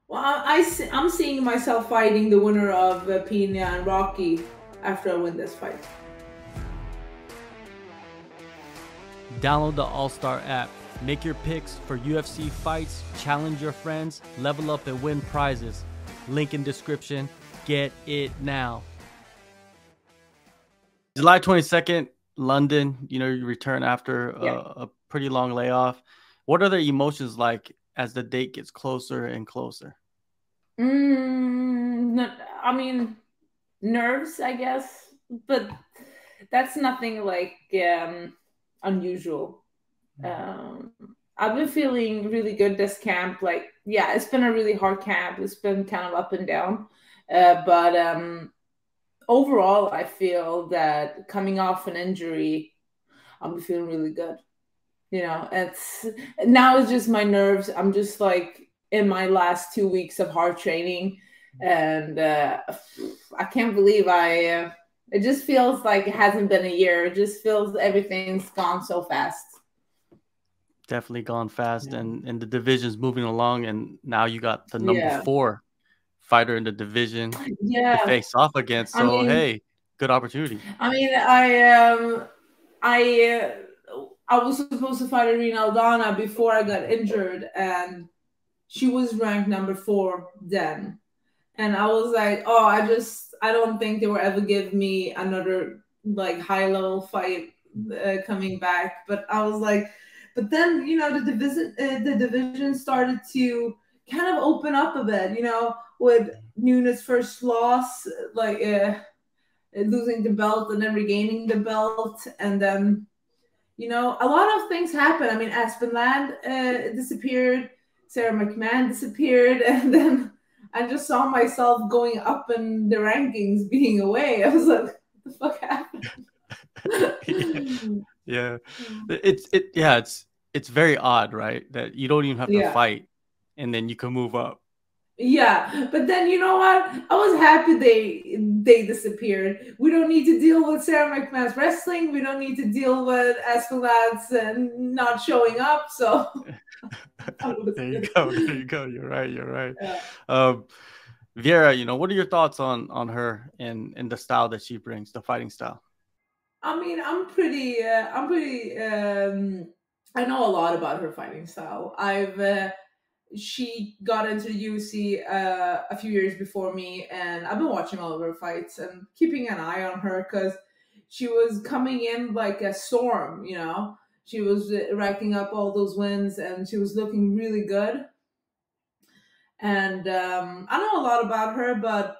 Well, I'm seeing myself fighting the winner of Pina and Rocky after I win this fight. Download the All Star app. Make your picks for UFC fights, challenge your friends, level up and win prizes. Link in description. Get it now. July 22nd, London, you return after Yeah. a pretty long layoff. What are the emotions like as the date gets closer and closer? I mean, nerves, I guess, but that's nothing like unusual. Um, I've been feeling really good this camp. Like, yeah, it's been a really hard camp. It's been kind of up and down, but overall, I feel that coming off an injury, I'm feeling really good. It's now it's just my nerves. I'm just like in my last 2 weeks of hard training, and I can't believe I. It just feels like it hasn't been a year. It just feels everything's gone so fast. Definitely gone fast, Yeah. and the division's moving along, and now you got the number Yeah. 4 fighter in the division to Yeah. face off against. I So mean, hey, good opportunity. I mean, I was supposed to fight Irina Aldana before I got injured, and she was ranked number 4 then. And I was like, oh, I don't think they will ever give me another like high level fight coming back. But I was like, but then the division started to kind of open up a bit. With Nunes' first loss, like losing the belt and then regaining the belt, and then a lot of things happen. I mean, Aspen Land disappeared, Sarah McMahon disappeared, and then I just saw myself going up in the rankings, being away. I was like, what the fuck happened? Yeah. It's very odd, right? That you don't even have to Yeah. fight and then you can move up. Yeah, but then you know what? I was happy they disappeared. We don't need to deal with Sarah McMahon's wrestling. We don't need to deal with Escalades and not showing up. So I thought it was There you good. go. There you go. You're right. You're right. Yeah. Um, Viera, what are your thoughts on her and the style that she brings, the fighting style? I mean, I know a lot about her fighting style. She got into the UFC a few years before me, and I've been watching all of her fights and keeping an eye on her because she was coming in like a storm. She was racking up all those wins, and she was looking really good. And I know a lot about her, but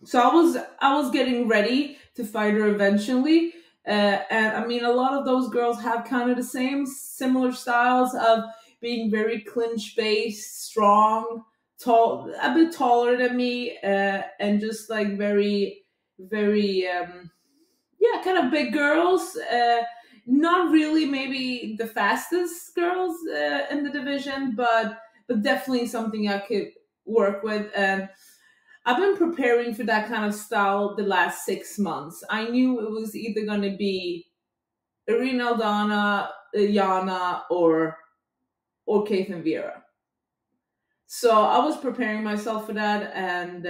so I was getting ready to fight her eventually. And I mean, a lot of those girls have kind of the same similar styles of being very clinch based, strong, tall, a bit taller than me, and just like very, very, yeah, kind of big girls. Not really maybe the fastest girls in the division, but definitely something I could work with. And I've been preparing for that kind of style the last 6 months. I knew it was either going to be Irina Aldana, Yana, or Caitlin Vera. So I was preparing myself for that, and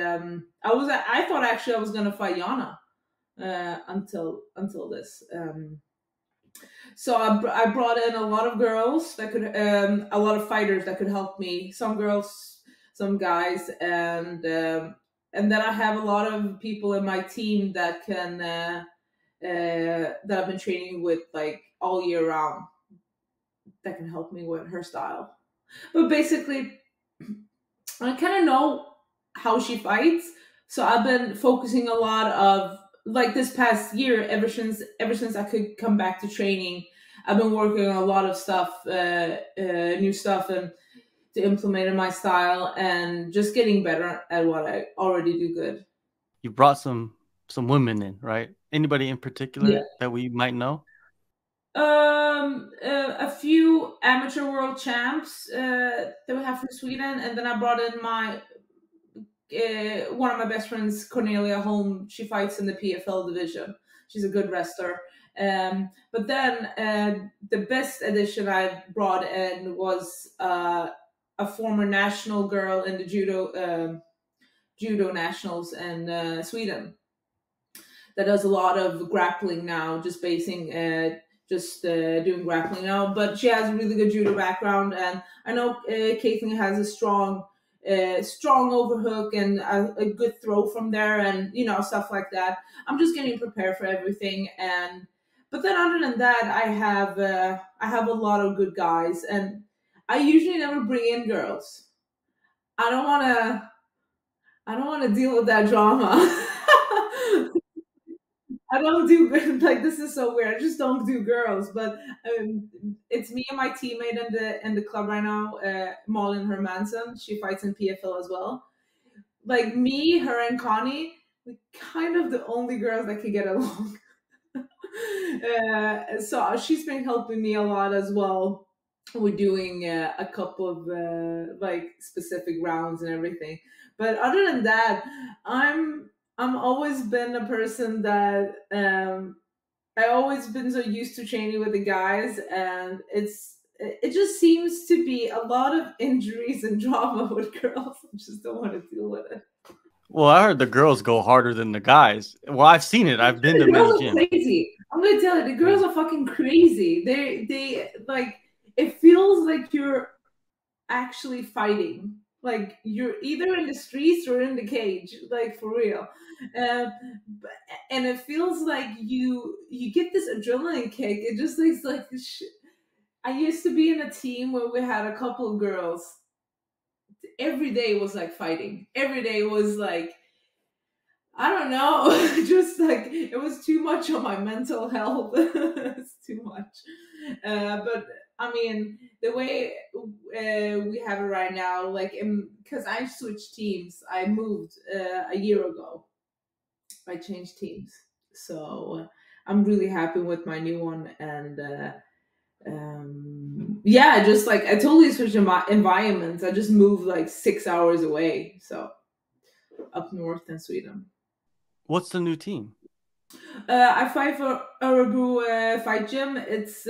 I thought actually I was going to fight Yana until this. So I brought in a lot of girls that could, a lot of fighters that could help me. Some girls, some guys, and then I have a lot of people in my team that can that I've been training with like all year round that can help me with her style. But basically, I kind of know how she fights, so I've been focusing a lot of like this past year, ever since I could come back to training. I've been working on a lot of stuff, new stuff, and to implement in my style, and just getting better at what I already do good. You brought some women in, right? Anybody in Yeah. particular that we might know? A few amateur world champs that we have from Sweden, and then I brought in my one of my best friends, Cornelia Holm. She fights in the PFL division. She's a good wrestler. But then the best addition I brought in was a former national girl in the judo nationals in Sweden that does a lot of grappling now, just doing grappling now. But she has a really good judo background, and I know Caitlin has a strong overhook and a good throw from there, and stuff like that. I'm just getting prepared for everything, and but then other than that, I have a lot of good guys, and I usually never bring in girls. I don't want to. I don't want to deal with that drama. I don't do like this is so weird. I just don't do girls, but it's me and my teammate in the club right now, Malin Hermansen. She fights in PFL as well. Like me, her, and Connie, we kind of the only girls that can get along. So she's been helping me a lot as well. We're doing a couple of like specific rounds and everything. But other than that, I'm always been a person that I always been so used to training with the guys, and it just seems to be a lot of injuries and drama with girls. I just don't want to deal with it. Well, I heard the girls go harder than the guys. Well, I've seen it. I've been to The many girls are gyms. crazy. I'm gonna tell you, the girls are fucking crazy. They like it feels like you're actually fighting. Like you're either in the streets or in the cage, like for real. Um, and it feels like you get this adrenaline kick. It just looks like I used to be in a team where we had a couple of girls. Every day was like fighting. Every day was like I don't know, just like it was too much on my mental health. It's too much. But I mean, the way we have it right now, like, because I switched teams, I moved a year ago. I changed teams, so I'm really happy with my new one, and yeah, just like I totally switched environments. I just moved like 6 hours away, so up north in Sweden. What's the new team? I fight for Örebro Fight Gym. It's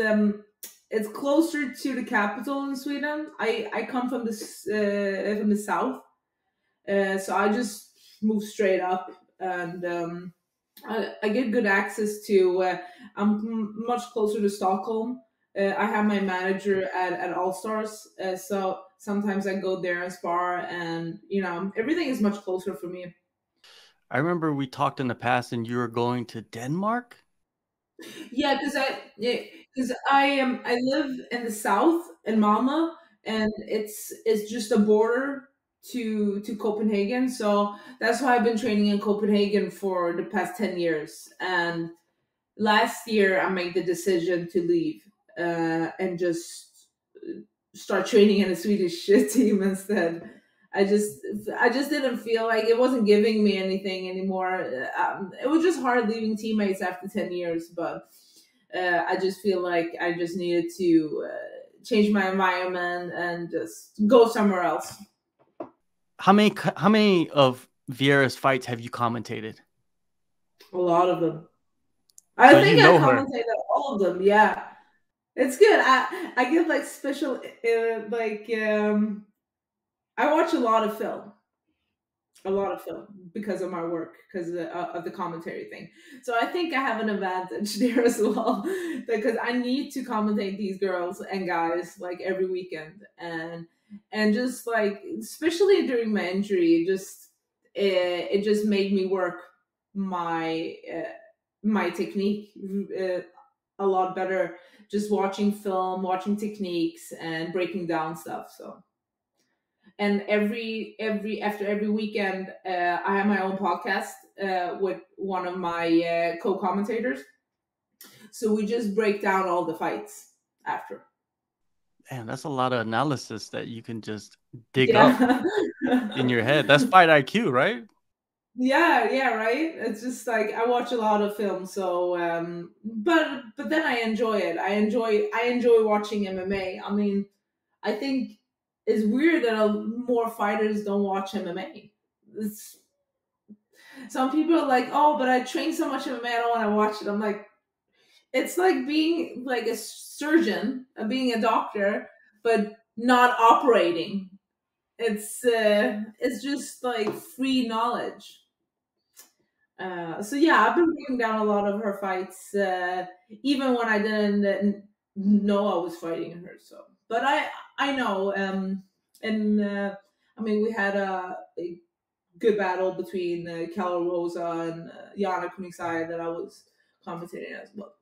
closer to the capital in Sweden. I come from the south, so I just move straight up, and I get good access to. I'm much closer to Stockholm. I have my manager at All Stars, so sometimes I go there and spar, and everything is much closer for me. I remember we talked in the past and you were going to Denmark? Yeah, because I live in the south in Malmö, and it's just a border to Copenhagen. So that's why I've been training in Copenhagen for the past 10 years. And last year I made the decision to leave and just start training in a Swedish team instead. I just didn't feel like it wasn't giving me anything anymore. It was just hard leaving teammates after 10 years, but I just feel like I just needed to change my environment and just go somewhere else. How many of Vieira's fights have you commentated? A lot of them. So I you think I know her. commentated all of them. Yeah, it's good. I get like special I watch a lot of film because of my work, because of the commentary thing. So I think I have an advantage there as well, because I need to commentate these girls and guys like every weekend, and just like especially during my injury, it just made me work my my technique a lot better. Just watching film, watching techniques, and breaking down stuff. So and every after every weekend I have my own podcast with one of my co-commentators, so we just break down all the fights after. Man, that's a lot of analysis that you can just dig up Yeah. in your head. That's fight IQ, right? Yeah, right. It's just like I watch a lot of films, so but then I enjoy it. I enjoy watching MMA. I mean, I think it's weird that more fighters don't watch MMA. It's Some people are like, "Oh, but I train so much MMA, I don't want to watch it." I'm like, it's like being like a surgeon, being a doctor, but not operating. it's just like free knowledge. So yeah, I've been breaking down a lot of her fights, even when I didn't know I was fighting her. So, but I know, and I mean, we had a good battle between Keller Rosa and Yana Kunigsaya that I was commentating as well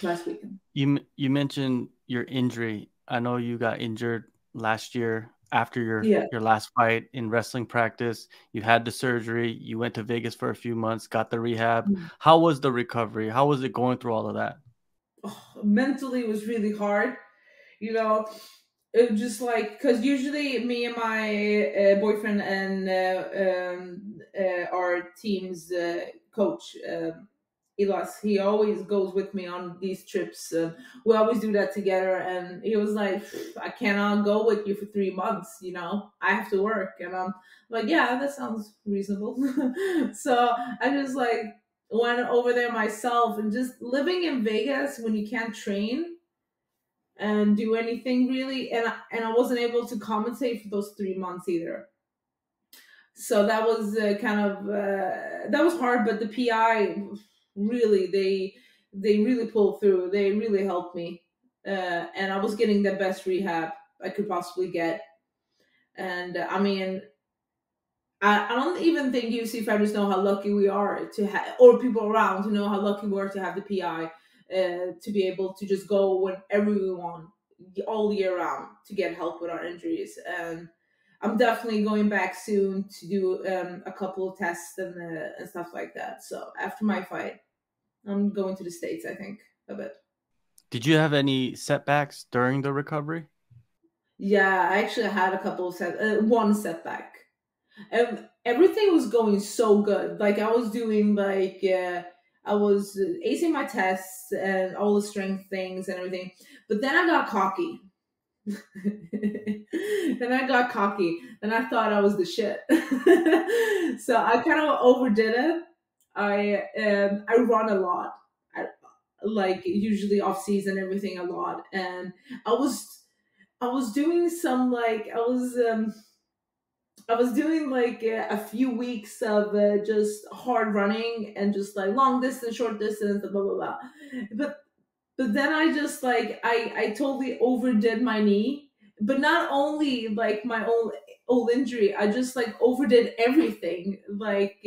last weekend. You mentioned your injury. I know you got injured last year after Yeah. your last fight in wrestling practice. You had the surgery. You went to Vegas for a few months, got the rehab. How was the recovery? How was it going through all of that? Oh, mentally, it was really hard. You know, it was just like because usually me and my boyfriend and our team's coach. Elas, he always goes with me on these trips. We always do that together. And he was like, I cannot go with you for 3 months. You know, I have to work. And I'm like, yeah, that sounds reasonable. So I just like went over there myself and just living in Vegas when you can't train and do anything really. And I wasn't able to compensate for those 3 months either. So that was kind of that was hard, but the PI really they really pulled through. They really helped me, and I was getting the best rehab I could possibly get. And I mean, I don't even think UFC fighters know how lucky we are to have, or people around to know how lucky we are to have the PI, to be able to just go whenever we want, all year round, to get help with our injuries. And I'm definitely going back soon to do a couple of tests and stuff like that. So after my fight, I'm going to the States, I think, a bit. Did you have any setbacks during the recovery? Yeah, I actually had a couple of one setback. And everything was going so good. Like I was doing like I was acing my tests and all the strength things and everything. But then I got cocky. Then I got cocky. Then I thought I was the shit. So I kind of overdid it. I run a lot. I, like usually off season everything a lot, and I was I was doing some like I was doing like a few weeks of just hard running and just like long distance, short distance, blah blah blah. But but then I just like I totally overdid my knee. But not only like my old injury, I just like overdid everything. Like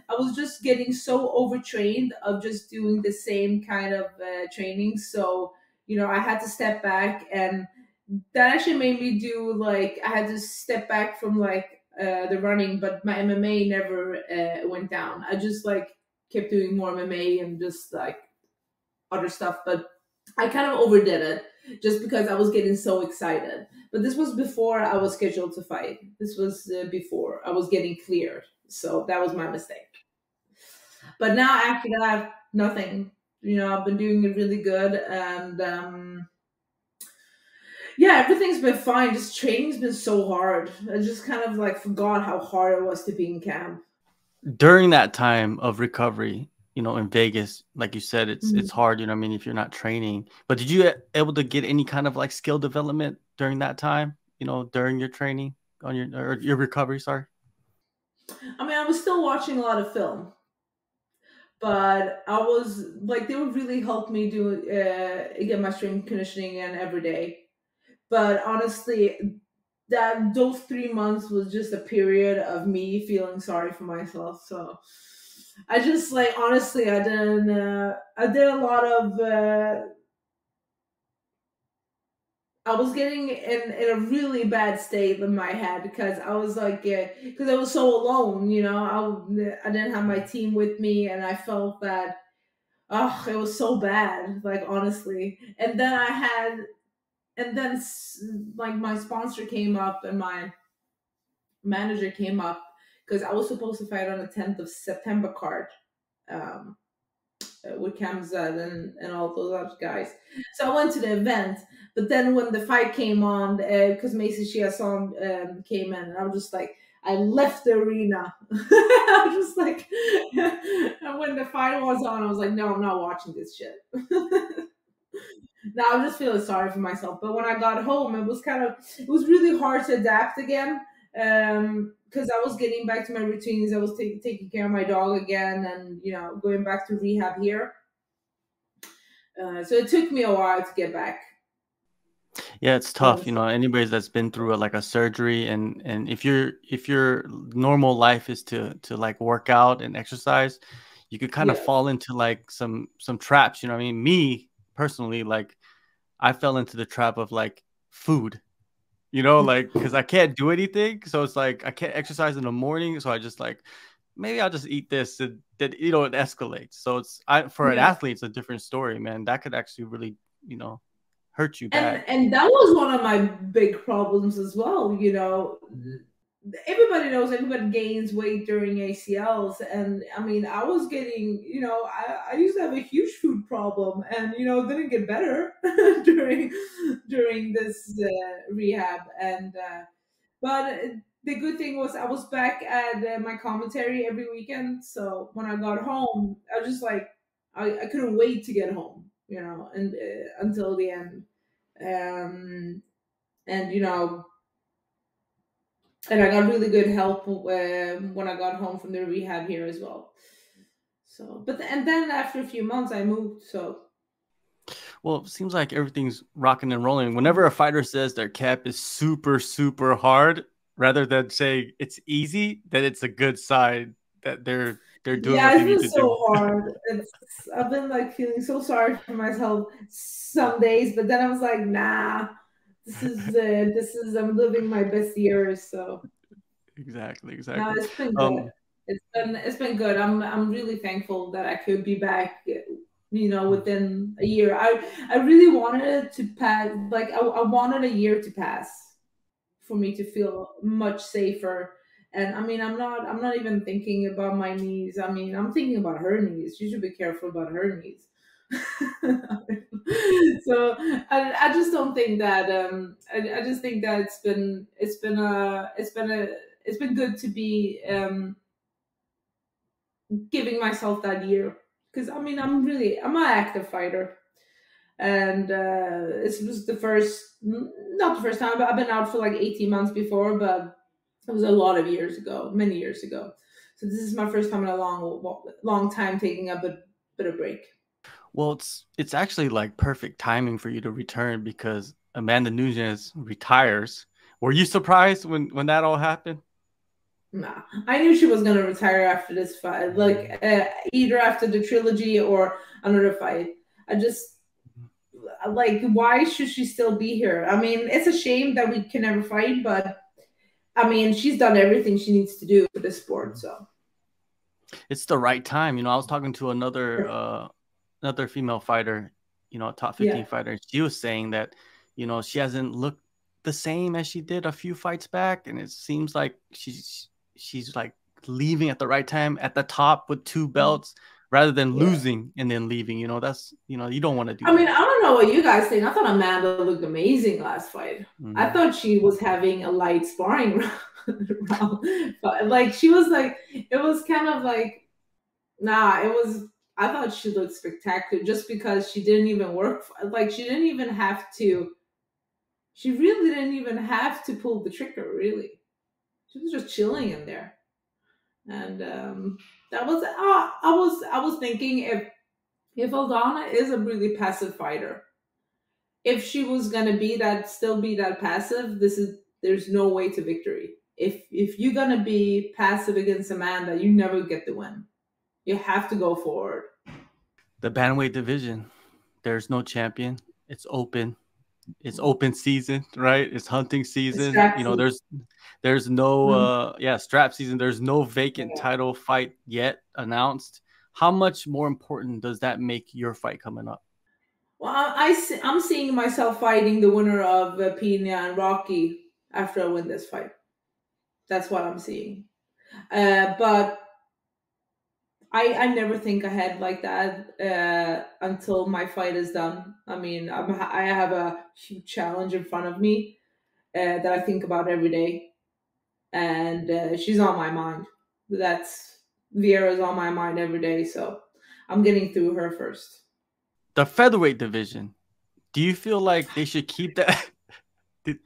I was just getting so overtrained of just doing the same kind of training. So I had to step back, and that actually made me do like I had to step back from like the running, but my MMA never went down. I just like kept doing more MMA and just like other stuff, but I kind of overdid it just because I was getting so excited. But this was before I was scheduled to fight. This was before I was getting cleared, so that was my mistake. But now after that, nothing. I've been doing it really good, and yeah, everything's been fine. Just training's been so hard. I just kind of like forgot how hard it was to be in camp. During that time of recovery, in Vegas, like you said, Mhm. it's hard, I mean, if you're not training. But did you able to get any kind of like skill development during that time, during your training on your recovery, sorry? I mean, I was still watching a lot of film, but I was like, they would really help me do get my strength conditioning in every day. But honestly, that those 3 months was just a period of me feeling sorry for myself. So I just like honestly, I didn't. I did a lot of. I was getting in a really bad state in my head because I was like, because I was so alone. I didn't have my team with me, and I felt that. Oh, it was so bad. Like honestly, and then like my sponsor came up and my manager came up because I was supposed to fight on the 10th of September card, um, with Kamzat and all those other guys. So I went to the event, but then when the fight came on, because Macy Chiasson came in, and I was just like, I left the arena. I was just like, and when the fight was on, I was like, no, I'm not watching this shit. Now I'm just feeling sorry for myself. But when I got home, it was really hard to adapt again. Because I was getting back to my routines. I was taking care of my dog again, and going back to rehab here. So it took me a while to get back. Yeah, it's tough. You know, anybody that's been through like a surgery, and if your normal life is to like work out and exercise, you could kind of Yeah. fall into like some traps. You know what I mean? Me personally, like I fell into the trap of like food. You know, like because I can't do anything, so it's like I can't exercise in the morning, so I just like maybe I'll just eat this, and that it escalates. So for an Yeah. athlete, it's a different story, man. That could actually really hurt you bad. And that was one of my big problems as well. Everybody gains weight during ACLs, and I mean, I was getting, I used to have a huge food problem, and didn't get better during this rehab. And but the good thing was I was back at my commentary every weekend. So when I got home, I was just like, I couldn't wait to get home, and until the end. And and I got really good help when I got home from the rehab here as well. So, and then after a few months, I moved. So, Well, it seems like everything's rocking and rolling. Whenever a fighter says their cap is super, super hard, rather than say it's easy, then it's a good sign that they're doing yeah, what they it's need been to so do. hard. I've been like feeling so sorry for myself some days, but then I was like, nah, I'm living my best years. So, Exactly, no, exactly. it's been good. Um, It's been good. I'm really thankful that I could be back. Within a year. I really wanted it to pass. Like I wanted a year to pass for me to feel much safer. And I mean, I'm not even thinking about my knees. I mean, I'm thinking about her knees. She should be careful about her knees. So I just don't think that I just think that it's been good to be giving myself that year, because I mean I'm an active fighter, and it was not the first time, but I've been out for like 18 months before, but it was a lot of years ago, many years ago. So this is my first time in a long time taking a bit of break. well, it's actually like perfect timing for you to return because Amanda Nunes retires. Were you surprised when that all happened? Nah, I knew she was gonna retire after this fight, like either after the trilogy or another fight. I just like, why should she still be here? I mean, it's a shame that we can never fight, but I mean, she's done everything she needs to do for this sport. So It's the right time. I was talking to another female fighter, a top 15 yeah, fighter. She was saying that, she hasn't looked the same as she did a few fights back, and it seems like she's like leaving at the right time at the top with two belts rather than yeah. losing and then leaving. That's you don't want to do I mean, that. I don't know what you guys think. I thought Amanda looked amazing last fight. I Mhm. thought she was having a light sparring round, but like she was like, it was kind of like, nah, it was. I thought she looked spectacular just because she didn't even work. Like she didn't even have to. She really didn't even have to pull the trigger. Really, she was just chilling in there, and that was. I was thinking, if Aldana is a really passive fighter, if she was gonna still be that passive, there's no way to victory. If you're gonna be passive against Amanda, you never get the win. You have to go forward. The bantamweight division, there's no champion. It's open. It's open season, right? It's hunting It's season. strategy. There's no Mm. strap season. There's no vacant Yeah. title fight yet announced. How much more important does that make your fight coming up? Well, I'm seeing myself fighting the winner of Pina and Rocky after I win this fight. That's what I'm seeing. But I never think ahead like that until my fight is done. I mean, I have a huge challenge in front of me that I think about every day, and she's on my mind. That's Vieira's on my mind every day, so I'm getting through her first. The featherweight division. Do you feel like they should keep that?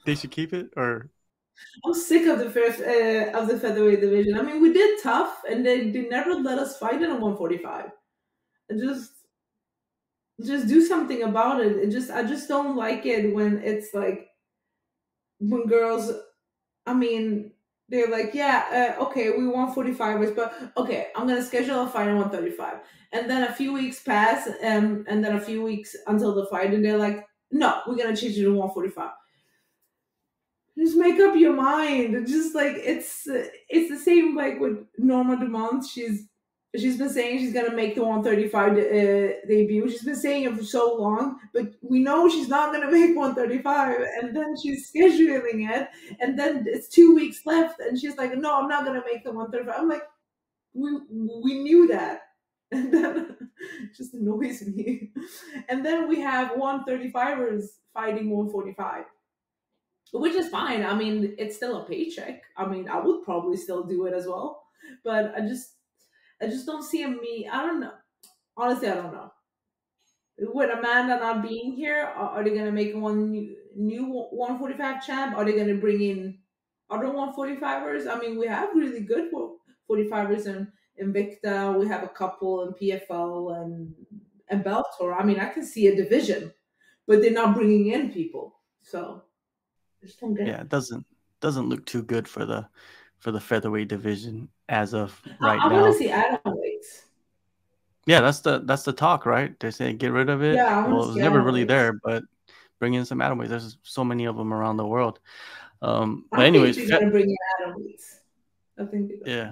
They should keep it, or I'm sick of the first of the featherweight division. I mean, we did tough, and they never let us fight in a 145. And just do something about it. I just don't like it when it's like when girls. I mean, they're like, yeah, okay, we want 45ers, but okay, I'm gonna schedule a fight at 135, and then a few weeks pass, and then a few weeks until the fight, and they're like, no, we're gonna change it to 145. Just make up your mind. Just like it's the same like with Norma Dumont. She's been saying she's gonna make the 135 debut. She's been saying it for so long, but we know she's not gonna make 135. And then she's scheduling it, and then it's 2 weeks left, and she's like, "No, I'm not gonna make the 135." I'm like, "We knew that," and then it just annoys me. And then we have 135ers fighting 145, which is fine. I mean, it's still a paycheck. I mean, I would probably still do it as well, but I just don't see me. I don't know. Honestly, I don't know. With Amanda not being here, are they gonna make one new 145 champ? Are they gonna bring in other 145ers? I mean, we have really good 45ers in Invicta. We have a couple in PFL and Bellator. I mean, I can see a division, but they're not bringing in people. So I just don't get yeah, it. it doesn't look too good for the featherweight division as of right I want to now. see atomweights. Yeah, that's the talk, right? They're saying get rid of it. Yeah, I want Well, to it was see never really atomweights. there, but bring in some atomweights. There's so many of them around the world. But I think anyways, they're gonna bring in atomweights. I think they're gonna. yeah,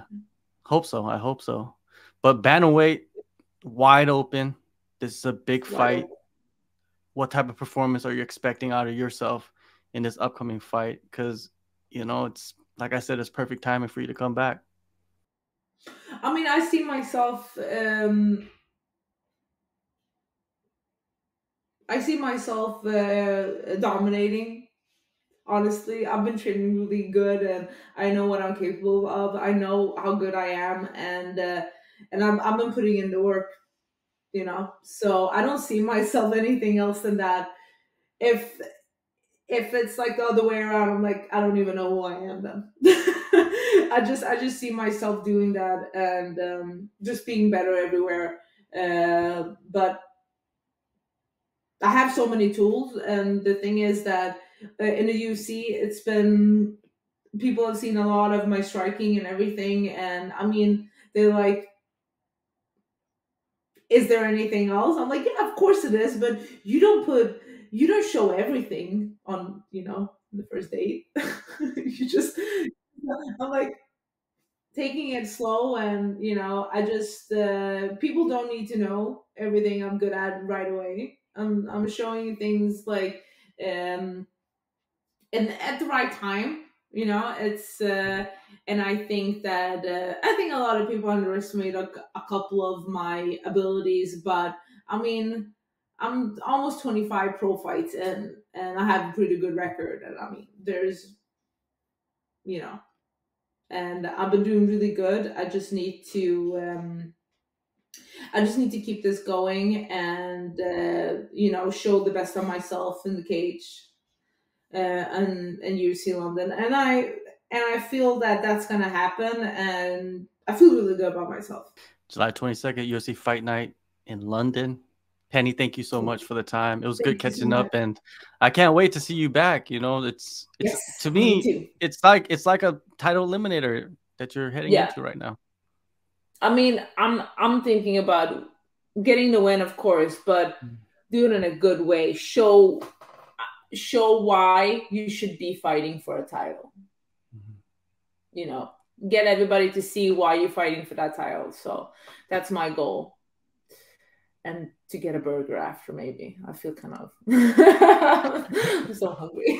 hope so. I hope so. But bantamweight, wide open. This is a big Wide fight. open. What type of performance are you expecting out of yourself in this upcoming fight? Because it's like I said, it's perfect timing for you to come back. I mean, I see myself. I see myself dominating. Honestly, I've been training really good, and I know what I'm capable of. I know how good I am, and I've been putting in the work. So I don't see myself anything else than that. If if it's like the other way around, I'm like, I don't even know who I am then. I just see myself doing that and just being better everywhere. But I have so many tools, and the thing is that in the UFC, it's been people have seen a lot of my striking and everything, and I mean, they're like, "Is there anything else?" I'm like, "Yeah, of course it is," but you don't show everything on the first date. You just I'm like taking it slow, and I just people don't need to know everything I'm good at right away. I'm showing things like um and at the right time. It's and I think that I think a lot of people underestimate a couple of my abilities, but I mean, I'm almost 25 pro fights, and I have a pretty good record, and I mean, there's you know and I've been doing really good. I just need to keep this going, and show the best of myself in the cage, and UC London, and I feel that that's gonna happen, and I feel really good about myself. July 22nd, UFC Fight Night in London. Penny, thank you so much for the time. It was good Thank you so catching much. up, and I can't wait to see you back. It's Yes, to me me, too. it's like a title eliminator that you're heading Yeah, into right now. I mean, I'm thinking about getting the win, of course, but do it in a good way. Show why you should be fighting for a title. You know, get everybody to see why you're fighting for that title. So that's my goal. And to get a burger after, maybe. I feel kind of I'm so hungry.